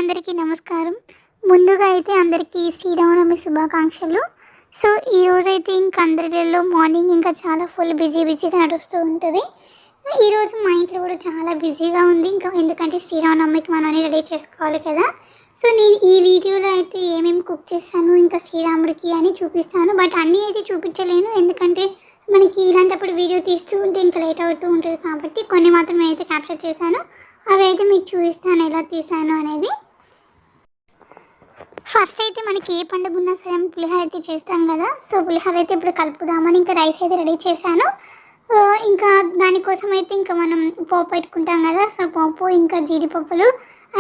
అందరికీ నమస్కారం. ముందుగా అయితే అందరికీ శ్రీరామనవమి శుభాకాంక్షలు. సో ఈరోజైతే ఇంకా అందరిలో మార్నింగ్ ఇంకా చాలా ఫుల్ బిజీగా నడుస్తూ ఉంటుంది. ఈరోజు మా ఇంట్లో కూడా చాలా బిజీగా ఉంది. ఇంకా ఎందుకంటే శ్రీరామనవమికి మనం అన్నీ రెడీ చేసుకోవాలి కదా. సో నేను ఈ వీడియోలో అయితే ఏమేమి కుక్ చేశాను ఇంకా శ్రీరాముడికి అని చూపిస్తాను. బట్ అన్నీ అయితే చూపించలేను, ఎందుకంటే మనకి ఇలాంటప్పుడు వీడియో తీస్తూ ఉంటే ఇంకా లేట్ అవుతూ ఉంటుంది. కాబట్టి కొన్ని మాత్రమే అయితే క్యాప్చర్ చేశాను. అవి అయితే మీకు చూపిస్తాను ఎలా తీసాను అనేది. ఫస్ట్ అయితే మనకి ఏ పండుగ ఉన్నా సరే పులిహోర అయితే చేస్తాం కదా. సో పులిహోర అయితే ఇప్పుడు కలుపుదామని ఇంకా రైస్ అయితే రెడీ చేశాను. ఇంకా దానికోసం అయితే ఇంకా మనం పోపు పెట్టుకుంటాం కదా. సో పోపు ఇంకా జీడిపప్పులు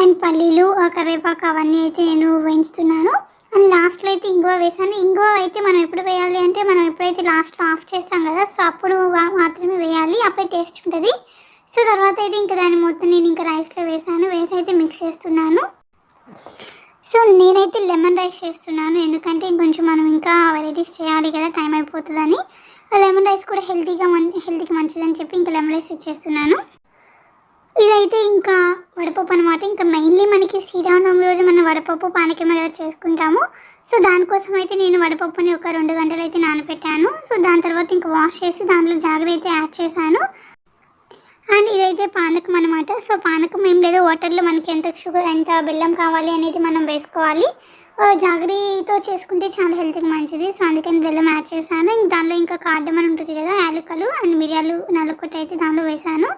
అండ్ పల్లీలు కరివేపాకు అవన్నీ అయితే నేను వేయించుతున్నాను. అండ్ లాస్ట్లో అయితే ఇంగువ వేసాను. ఇంగువ అయితే మనం ఎప్పుడు వేయాలి అంటే మనం ఎప్పుడైతే లాస్ట్లో ఆఫ్ చేస్తాం కదా, సో అప్పుడు మాత్రమే వేయాలి, అప్పుడే టేస్ట్ ఉంటుంది. సో తర్వాత అయితే ఇంకా దాన్ని మొత్తం నేను ఇంకా రైస్లో వేసి అయితే మిక్స్ చేస్తున్నాను. సో నేనైతే లెమన్ రైస్ చేస్తున్నాను, ఎందుకంటే ఇంకొంచెం మనం ఇంకా వెరైటీస్ చేయాలి కదా, టైం అయిపోతుందని. లెమన్ రైస్ కూడా హెల్తీకి మంచిదని చెప్పి ఇంకా లెమన్ రైస్ చేస్తున్నాను. ఇదైతే ఇంకా వడపప్పు అనమాట. ఇంకా మెయిన్లీ మనకి శ్రీరామనవమి రోజు మనం వడపప్పు పానకం మీద చేసుకుంటాము. సో దానికోసం అయితే నేను వడపప్పుని ఒక 2 గంటలు అయితే నానబెట్టాను. సో దాని తర్వాత ఇంకా వాష్ చేసి దాంట్లో జాగ్రత్త అయితే యాడ్ చేశాను. అండ్ ఇదైతే పానకం అనమాట. సో పానకం ఏం లేదు, వాటర్లో మనకి ఎంత షుగర్ ఎంత బెల్లం కావాలి అనేది మనం వేసుకోవాలి. జాగ్రత్తతో చేసుకుంటే చాలా హెల్త్కి మంచిది. సో అందుకని బెల్లం యాడ్ చేశాను. ఇంక దానిలో ఇంకా కార్డమన్ ఉంటుంది కదా, యాలకులు అండ్ మిరియాలు నలుకొట్టి అయితే దానిలో వేసాను.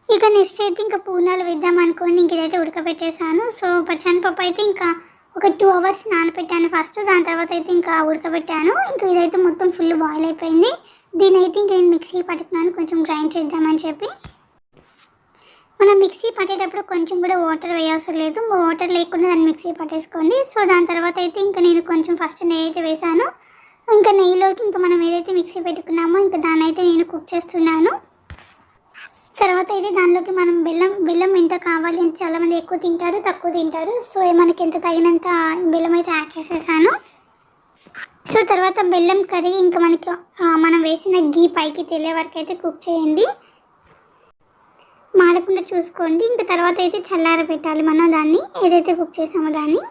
ఇక నెక్స్ట్ అయితే ఇంకా పూర్ణాలు వేద్దాం అనుకోండి, ఇంక ఇదైతే ఉడకబెట్టేసాను. సో పచ్చనిపప్పు అయితే ఇంకా ఒక 2 అవర్స్ నానబెట్టాను ఫస్ట్, దాని తర్వాత అయితే ఇంకా ఉడకబెట్టాను. ఇంకా ఇదైతే మొత్తం ఫుల్ బాయిల్ అయిపోయింది. దీని అయితే ఇంక నేను మిక్సీ పట్టుకున్నాను, కొంచెం గ్రైండ్ చేద్దామని చెప్పి. మనం మిక్సీ పట్టేటప్పుడు కొంచెం కూడా వాటర్ వేయవసరం లేదు, వాటర్ లేకుండా దాన్ని మిక్సీ పట్టేసుకోండి. సో దాని తర్వాత అయితే ఇంకా నేను కొంచెం ఫస్ట్ నెయ్యి అయితే వేసాను. ఇంకా నెయ్యిలోకి ఇంకా మనం ఏదైతే మిక్సీ పెట్టుకున్నామో ఇంకా దాన్ని అయితే నేను కుక్ చేస్తున్నాను. తర్వాత అయితే దానిలోకి మనం బెల్లం ఎంత కావాలి అంటే చాలామంది ఎక్కువ తింటారు, తక్కువ తింటారు. సో మనకి ఎంత తగినంత బెల్లం అయితే యాడ్ చేసేసాను. సో తర్వాత బెల్లం కరిగి ఇంకా మనకి మనం వేసిన గీ పైకి తెలియ వరకు అయితే కుక్ చేయండి, మాడకుండా చూసుకోండి. ఇంకా తర్వాత అయితే చల్లార పెట్టాలి మనం దాన్ని, ఏదైతే కుక్ చేసామో దాన్ని.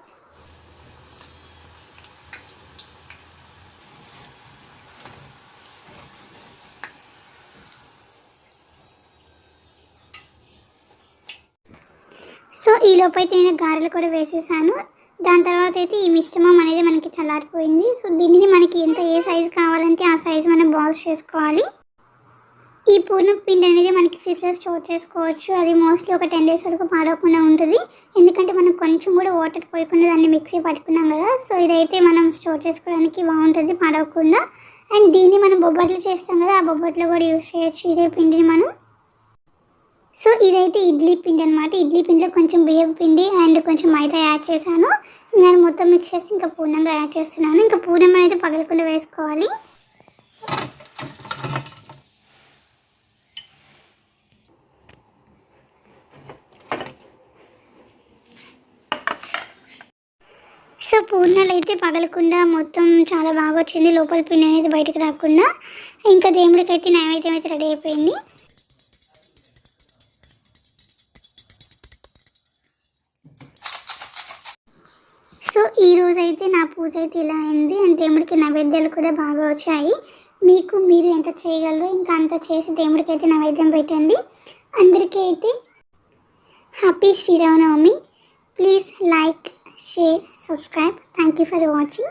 సో ఈ లోపైతే నేను గారెలు కూడా వేసేసాను. దాని తర్వాత అయితే ఈ మిశ్రమం అనేది మనకి చల్లారిపోయింది. సో దీనిని మనకి ఏ సైజు కావాలంటే ఆ సైజు మనం బాల్స్ చేసుకోవాలి. ఈ పూర్ణపు పిండి అనేది మనకి ఫ్రిడ్జ్లో స్టోర్ చేసుకోవచ్చు. అది మోస్ట్లీ ఒక 10 days వరకు పాడవకుండా ఉంటుంది, ఎందుకంటే మనం కొంచెం కూడా వాటర్ పోయకుండా దాన్ని మిక్సీ పట్టుకున్నాం కదా. సో ఇదైతే మనం స్టోర్ చేసుకోవడానికి బాగుంటుంది పాడవకుండా. అండ్ దీన్ని మనం బొబ్బట్లు చేస్తాం కదా, ఆ బొబ్బట్లో కూడా యూజ్ చేయొచ్చు ఇదే పిండిని మనం. సో ఇదైతే ఇడ్లీ పిండి అనమాట. ఇడ్లీ పిండిలో కొంచెం బియ్యం పిండి అండ్ కొంచెం మైదా యాడ్ చేశాను. నేను మొత్తం మిక్స్ చేసి ఇంకా పూర్ణంగా యాడ్ చేస్తున్నాను. ఇంకా పూర్ణం అయితే పగలకుండా వేసుకోవాలి. సో పూర్ణాలు అయితే పగలకుండా మొత్తం చాలా బాగా వచ్చింది, లోపల పిండి అనేది బయటకు రాకుండా. ఇంకా దేవుడికి అయితే నైవేద్యం అయితే రెడీ అయిపోయింది. సో ఈరోజు అయితే నా పూజ అయితే ఇలా అయింది. అండ్ దేవుడికి నైవేద్యాలు కూడా బాగా వచ్చాయి. మీరు ఎంత చేయగలరో ఇంకా అంత చేసి దేవుడికి అయితే నైవేద్యం పెట్టండి. అందరికీ అయితే happy Sriramanavami. Please like, share, subscribe. Thank you for watching.